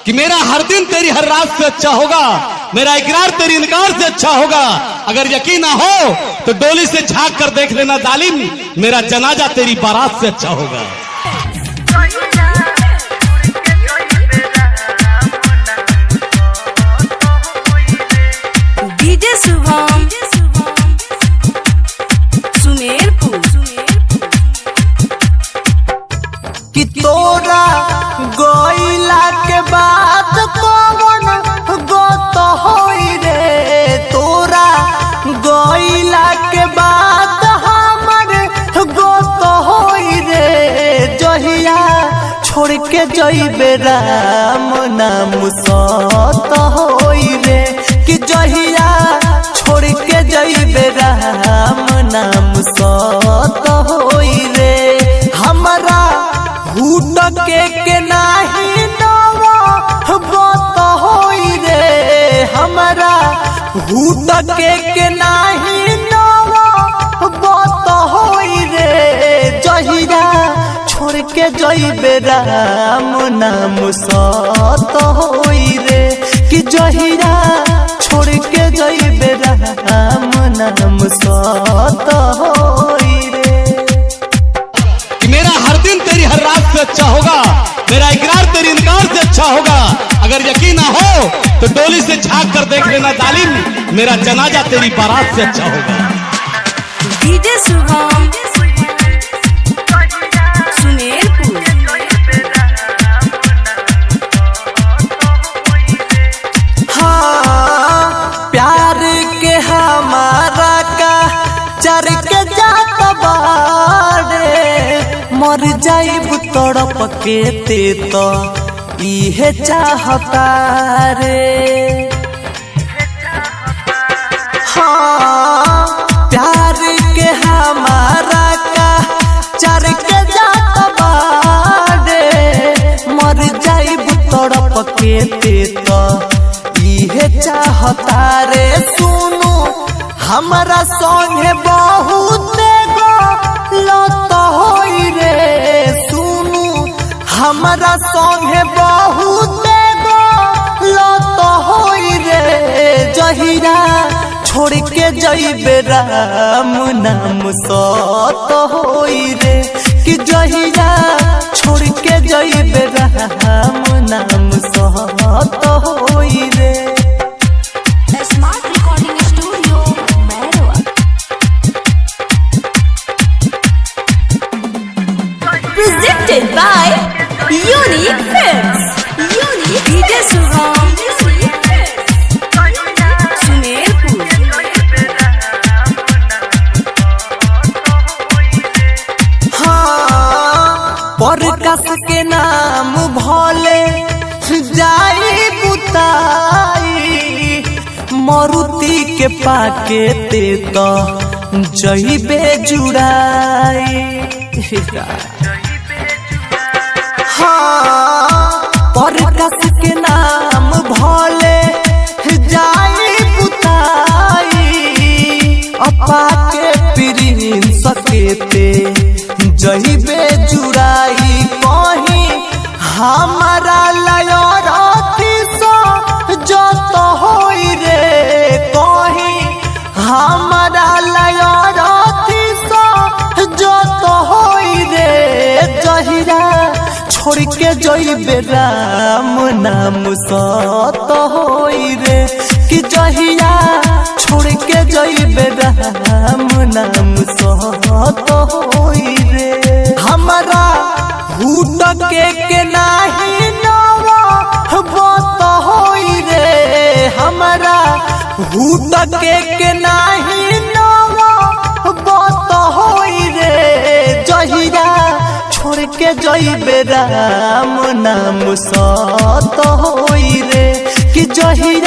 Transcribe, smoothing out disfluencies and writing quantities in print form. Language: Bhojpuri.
कि मेरा हर दिन तेरी हर रात से अच्छा होगा, मेरा इकरार तेरी इनकार से अच्छा होगा। अगर यकीन ना हो तो डोली से झांक कर देख लेना जालिम, मेरा जनाजा तेरी बारात से अच्छा होगा। डीजे शुभम सुमेरपुर कि तोरा गोइला के बाद कौन गोत होई रे, तोरा गोइला के बाद हमर गोत होई रे। जहिया छोड़ के जइबे राम नाम सत होई रे, कि जहिया छोड़ के जइबे राम नाम सत होई रे। हमरा हुट के नाही नवा बत होई रे, हमरा हुट के नाही नवा बत होई रे। जहिया छोड़ के जइबे राम नाम सत होई रे, कि जहिया छोड़ के जइबे राम नाम सत होई रे। कि मेरा हर दिन तेरी हर रात से अच्छा होगा, मेरा इकरार तेरी इनकार से अच्छा होगा। अगर यकीन ना हो तो डोली से झांक कर देख लेना जालिम, मेरा जनाजा तेरी बारात से अच्छा होगा। डीजे शुभम सुमेरपुर हाँ प्यार के हमारा का चर के जात बाड़े, मर जाइब तड़प के ते तो इहे चाहता रे। हाँ प्यार के हमारा का चर के जात बाड़े, मर जाइब तड़प के ते तो इहे चाहता रे। सुनो हमरा संगे बहुत लत होई रे, सुनो हमरा संगे बहुत लत होई रे। जहिया छोड़ के जइबे राम नाम सत होई रे, कि जहिया छोड़ के जइबे राम नाम सत होई रे। Smart recording studio Mairwa. Presented by Unique Films. Unique DJ Shubham Sumerpur हाँ प्रकाश के नाम भले जाई बुताई, मरुति के पाके ते तो जइबे जुड़ाई। हाँ प्रकाश के नाम भले जाई बुताई, अपा के प्रिंस सकेते जइबे जुड़ाई। कहीं हमारा लयरथी जत होई रे, कहीं हमारा लयरथी जत होई रे। जहिया छोड़ के जइबे राम नाम सत होई रे, कि जहिया छोड़ के जइबे राम नाम सत होई रे। हमरा हुट के नाही नवा बत होई रे, हमरा हुट के नाही नवा बत होई रे। जहिया छोड़ के जइबे राम नाम सत होई रे, कि जहिया